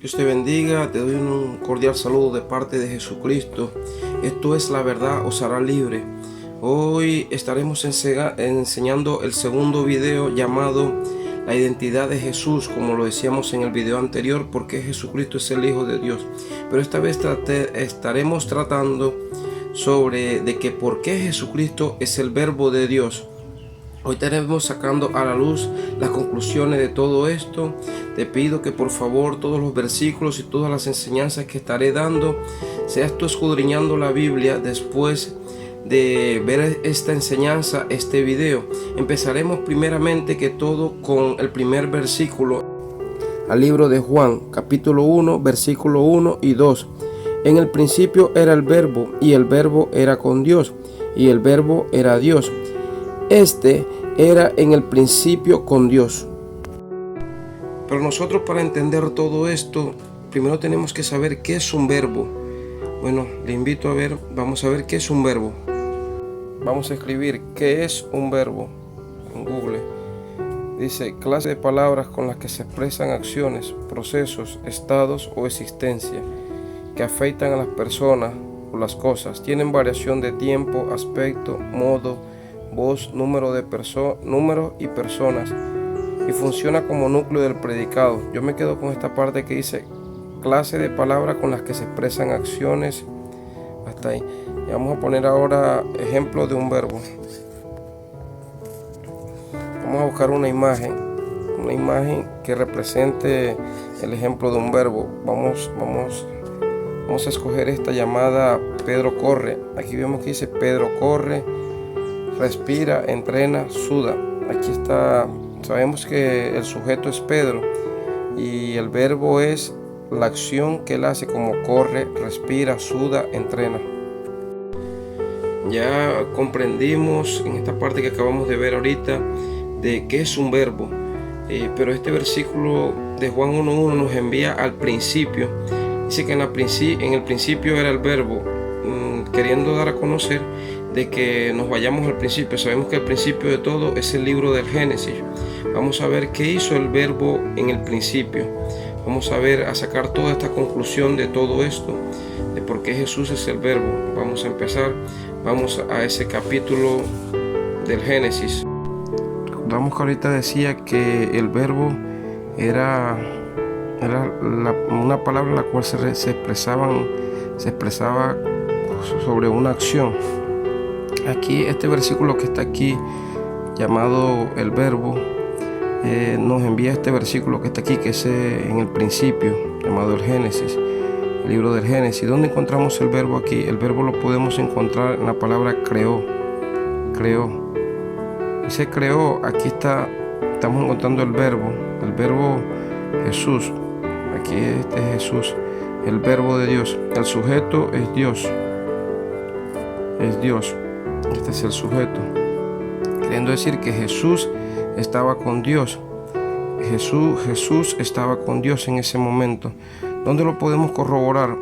Dios te bendiga, te doy un cordial saludo de parte de Jesucristo. Esto es La Verdad os hará libre. Hoy estaremos enseñando el segundo video llamado La identidad de Jesús, como lo decíamos en el video anterior, porque Jesucristo es el Hijo de Dios. Pero esta vez estaremos tratando sobre de que por qué Jesucristo es el Verbo de Dios. Hoy estaremos sacando a la luz las conclusiones de todo esto. Te pido que por favor todos los versículos y todas las enseñanzas que estaré dando, seas tú escudriñando la Biblia después de ver esta enseñanza, este video. Empezaremos primeramente que todo con el primer versículo al libro de Juan, capítulo 1, versículo 1 y 2. En el principio era el Verbo, y el Verbo era con Dios, y el Verbo era Dios. Este era en el principio con Dios. Pero nosotros, para entender todo esto, primero tenemos que saber qué es un verbo. Bueno, le invito a ver, vamos a ver qué es un verbo. Vamos a escribir qué es un verbo en Google. Dice: clase de palabras con las que se expresan acciones, procesos, estados o existencia que afectan a las personas o las cosas. Tienen variación de tiempo, aspecto, modo, voz, número y personas, y funciona como núcleo del predicado. Yo me quedo con esta parte que dice clase de palabras con las que se expresan acciones, hasta ahí. Y vamos a poner ahora ejemplo de un verbo. Vamos a buscar una imagen que represente el ejemplo de un verbo. Vamos a escoger esta llamada Pedro corre. Aquí vemos que dice Pedro corre, respira, entrena, suda. Aquí está, sabemos que el sujeto es Pedro y el verbo es la acción que él hace, como corre, respira, suda, entrena. Ya comprendimos en esta parte que acabamos de ver ahorita de qué es un verbo, pero este versículo de Juan 1.1 nos envía al principio. Dice que en el principio era el verbo, queriendo dar a conocer de que nos vayamos al principio. Sabemos que el principio de todo es el libro del Génesis. Vamos a ver qué hizo el verbo en el principio. Vamos a sacar toda esta conclusión de todo esto, de por qué Jesús es el verbo. Vamos a empezar, vamos a ese capítulo del Génesis. Recordamos que ahorita decía que el verbo era una palabra en la cual se expresaba sobre una acción. Aquí este versículo que está aquí llamado el verbo nos envía este versículo que está aquí, que es en el principio, llamado el Génesis, el libro del Génesis. ¿Dónde encontramos el verbo aquí? El verbo lo podemos encontrar en la palabra creó. Dice creó, aquí estamos encontrando el verbo Jesús. Aquí este es Jesús, el verbo de Dios. El sujeto es Dios. Este es el sujeto, queriendo decir que Jesús estaba con Dios. Jesús estaba con Dios en ese momento. ¿Dónde lo podemos corroborar?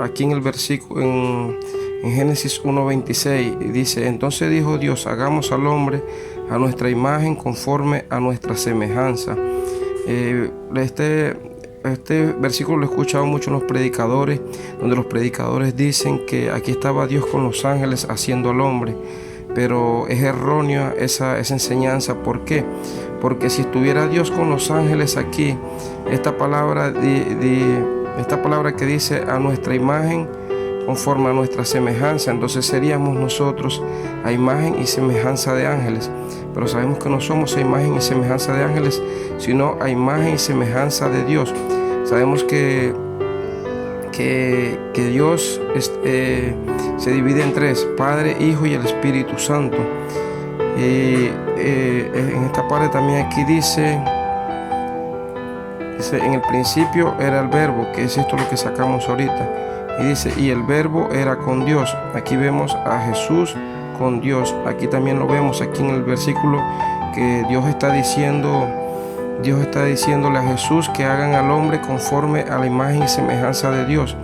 Aquí en el versículo, en Génesis 1.26, dice: entonces dijo Dios, hagamos al hombre a nuestra imagen, conforme a nuestra semejanza. Este versículo lo he escuchado mucho en los predicadores, donde los predicadores dicen que aquí estaba Dios con los ángeles haciendo al hombre, pero es errónea esa enseñanza. ¿Por qué? Porque si estuviera Dios con los ángeles aquí, esta palabra que dice a nuestra imagen, conforme a nuestra semejanza, entonces seríamos nosotros a imagen y semejanza de ángeles. Pero sabemos que no somos a imagen y semejanza de ángeles, sino a imagen y semejanza de Dios. Sabemos que Dios se divide en tres: Padre, Hijo y el Espíritu Santo. En esta parte también aquí dice en el principio era el verbo, que es esto lo que sacamos ahorita. Y dice, y el verbo era con Dios. Aquí vemos a Jesús con Dios. Aquí también lo vemos, aquí en el versículo, que Dios está diciéndole a Jesús que hagan al hombre conforme a la imagen y semejanza de Dios,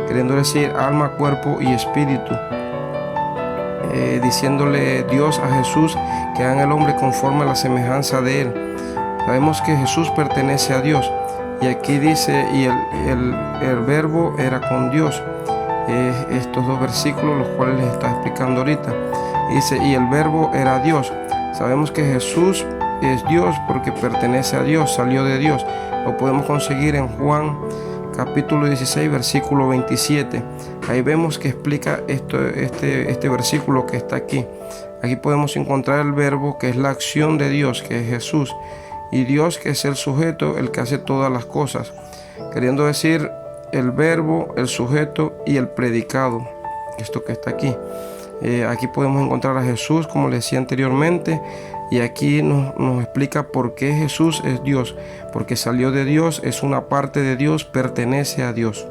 queriendo decir alma, cuerpo y espíritu. Diciéndole Dios a Jesús que hagan al hombre conforme a la semejanza de él. Sabemos que Jesús pertenece a Dios. Y aquí dice, y el verbo era con Dios. Estos dos versículos, los cuales les está explicando ahorita. Dice, y el verbo era Dios. Sabemos que Jesús es Dios porque pertenece a Dios, salió de Dios. Lo podemos conseguir en Juan capítulo 16, versículo 27. Ahí vemos que explica este versículo que está aquí. Aquí podemos encontrar el verbo, que es la acción de Dios, que es Jesús, y Dios, que es el sujeto, el que hace todas las cosas, queriendo decir el verbo, el sujeto y el predicado, esto que está aquí. Aquí podemos encontrar a Jesús, como le decía anteriormente, y aquí nos explica por qué Jesús es Dios, porque salió de Dios, es una parte de Dios, pertenece a Dios.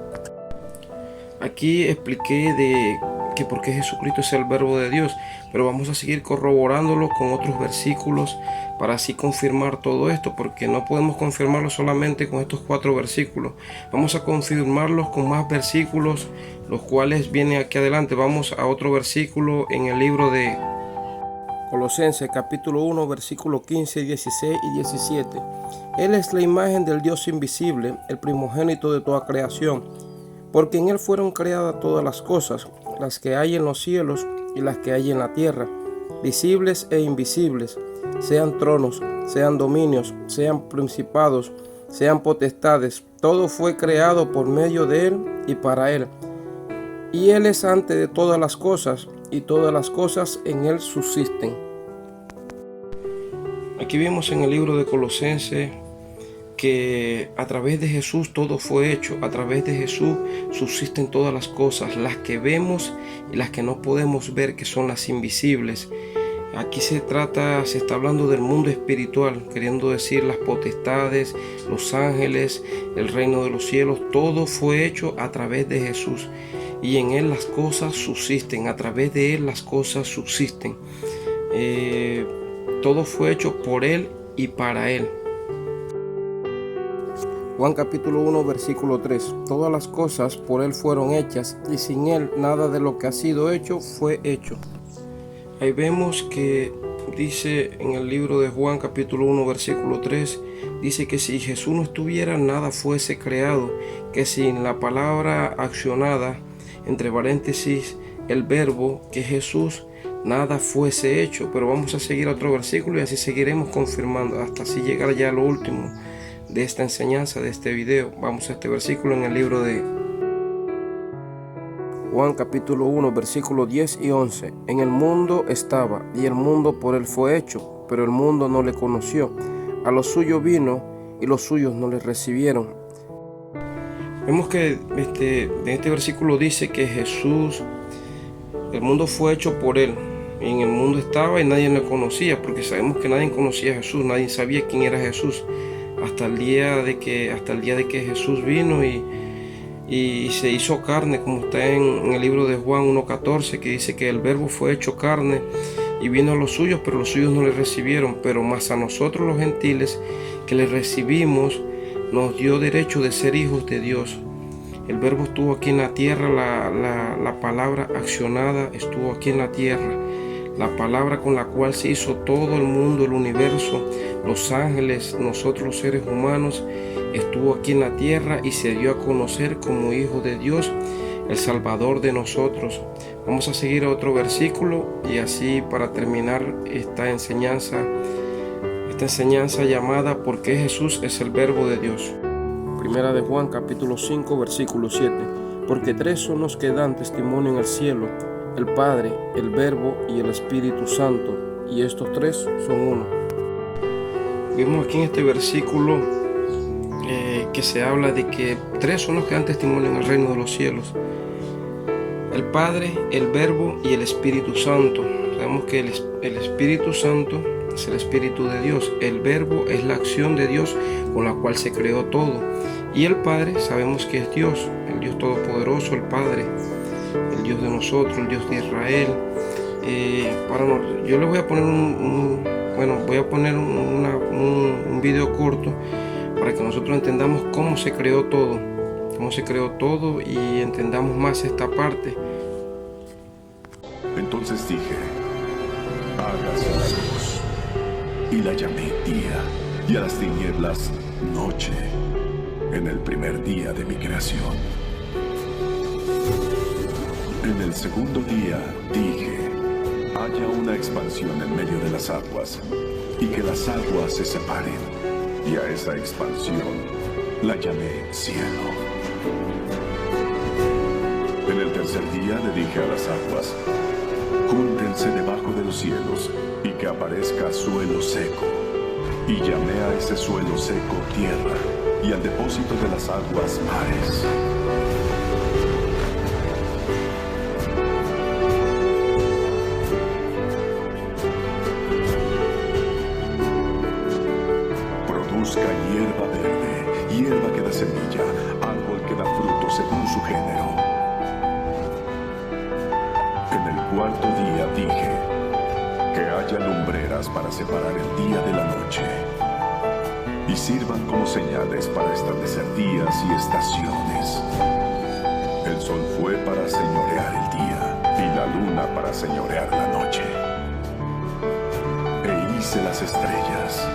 Aquí expliqué de que por qué Jesucristo es el verbo de Dios, pero vamos a seguir corroborándolo con otros versículos para así confirmar todo esto, porque no podemos confirmarlo solamente con estos 4 versículos. Vamos a confirmarlos con más versículos, los cuales vienen aquí adelante. Vamos a otro versículo en el libro de Colosenses capítulo 1, versículo 15, 16 y 17. Él es la imagen del Dios invisible, el primogénito de toda creación, porque en Él fueron creadas todas las cosas, las que hay en los cielos y las que hay en la tierra, visibles e invisibles, sean tronos, sean dominios, sean principados, sean potestades. Todo fue creado por medio de Él y para Él. Y Él es antes de todas las cosas, y todas las cosas en Él subsisten. Aquí vemos en el libro de Colosenses que a través de Jesús todo fue hecho. A través de Jesús subsisten todas las cosas, las que vemos y las que no podemos ver, que son las invisibles. Aquí se está hablando del mundo espiritual, queriendo decir las potestades, los ángeles, el reino de los cielos. Todo fue hecho a través de Jesús, y en Él las cosas subsisten. A través de Él las cosas subsisten. Todo fue hecho por Él y para Él. Juan capítulo 1, versículo 3. Todas las cosas por Él fueron hechas, y sin Él nada de lo que ha sido hecho fue hecho. Ahí vemos que dice en el libro de Juan capítulo 1, versículo 3, dice que si Jesús no estuviera, nada fuese creado, que sin la palabra accionada, entre paréntesis, el verbo, que Jesús, nada fuese hecho. Pero vamos a seguir a otro versículo y así seguiremos confirmando hasta así llegar ya a lo último de esta enseñanza, de este video. Vamos a este versículo en el libro de Juan capítulo 1, versículos 10 y 11. En el mundo estaba, y el mundo por Él fue hecho, pero el mundo no le conoció. A los suyos vino, y los suyos no le recibieron. Vemos que en este versículo dice que Jesús, el mundo fue hecho por Él, y en el mundo estaba y nadie le conocía, porque sabemos que nadie conocía a Jesús, nadie sabía quién era Jesús, hasta el día de que Jesús vino y se hizo carne, como está en el libro de Juan 1:14, que dice que el verbo fue hecho carne y vino a los suyos, pero los suyos no le recibieron. Pero más a nosotros los gentiles que le recibimos, nos dio derecho de ser hijos de Dios. El verbo estuvo aquí en la tierra, la palabra accionada estuvo aquí en la tierra, la palabra con la cual se hizo todo el mundo, el universo, los ángeles, nosotros los seres humanos, estuvo aquí en la tierra y se dio a conocer como Hijo de Dios, el Salvador de nosotros. Vamos a seguir a otro versículo y así para terminar esta enseñanza llamada ¿Por qué Jesús es el verbo de Dios? Primera de Juan capítulo 5, versículo 7. Porque 3 son los que dan testimonio en el cielo, el Padre, el Verbo y el Espíritu Santo, y estos 3 son uno. Vemos aquí en este versículo que se habla de que 3 son los que dan testimonio en el reino de los cielos: el Padre, el Verbo y el Espíritu Santo. Sabemos que el Espíritu Santo es el Espíritu de Dios, el Verbo es la acción de Dios con la cual se creó todo, y el Padre sabemos que es Dios, el Dios Todopoderoso, el Padre, el Dios de nosotros, el Dios de Israel. Yo les voy a poner un video corto para que nosotros entendamos cómo se creó todo y entendamos más esta parte. Entonces dije: hágase la luz. Y la llamé día, y a las tinieblas noche. en el primer día de mi creación. En el segundo día dije, haya una expansión en medio de las aguas, y que las aguas se separen, y a esa expansión la llamé cielo. En el tercer día le dije a las aguas, júntense debajo de los cielos, y que aparezca suelo seco. Y llamé a ese suelo seco tierra, y al depósito de las aguas mares. Produzca hierba verde, hierba que da semilla, árbol que da fruto según su género. En el cuarto día dije, que haya lumbreras para separar el día de la noche, y sirvan como señales para establecer días y estaciones. El sol fue para señorear el día, y la luna para señorear la noche. E hice las estrellas.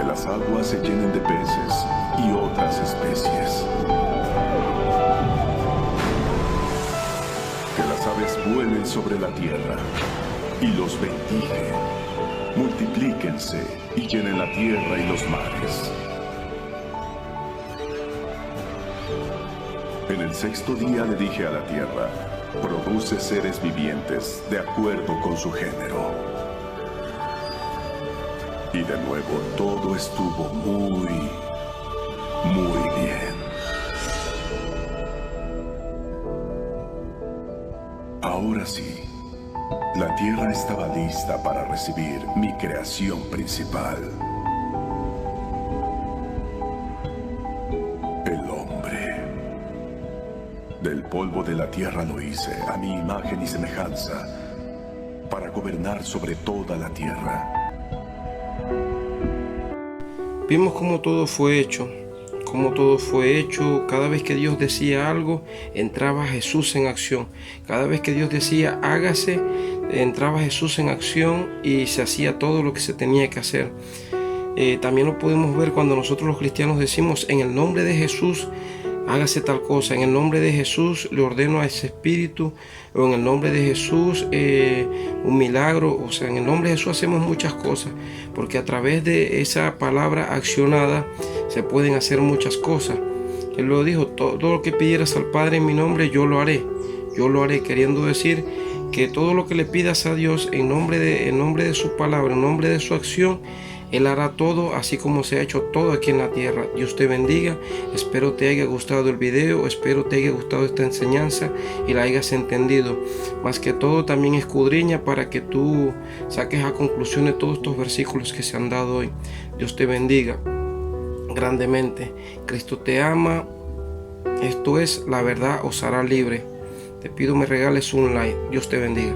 Las aguas se llenen de peces y otras especies. Que las aves vuelen sobre la tierra. Y los bendije. Multiplíquense y llenen la tierra y los mares. En el sexto día le dije a la tierra, produce seres vivientes de acuerdo con su género. Y de nuevo todo estuvo muy bien. Ahora sí, la tierra estaba lista para recibir mi creación principal. El hombre. Del polvo de la tierra lo hice, a mi imagen y semejanza, para gobernar sobre toda la tierra. Vimos cómo todo fue hecho, cada vez que Dios decía algo, entraba Jesús en acción. Cada vez que Dios decía hágase, entraba Jesús en acción y se hacía todo lo que se tenía que hacer. También lo podemos ver cuando nosotros los cristianos decimos en el nombre de Jesús, hágase tal cosa, en el nombre de Jesús le ordeno a ese espíritu, o en el nombre de Jesús un milagro. O sea, en el nombre de Jesús hacemos muchas cosas, porque a través de esa palabra accionada se pueden hacer muchas cosas. Él lo dijo, todo lo que pidieras al Padre en mi nombre, yo lo haré, queriendo decir que todo lo que le pidas a Dios en nombre de su palabra, en nombre de su acción, Él hará todo, así como se ha hecho todo aquí en la tierra. Dios te bendiga. Espero te haya gustado el video. Espero te haya gustado esta enseñanza y la hayas entendido. Más que todo, también escudriña para que tú saques a conclusión de todos estos versículos que se han dado hoy. Dios te bendiga grandemente. Cristo te ama. Esto es La Verdad os hará libre. Te pido me regales un like. Dios te bendiga.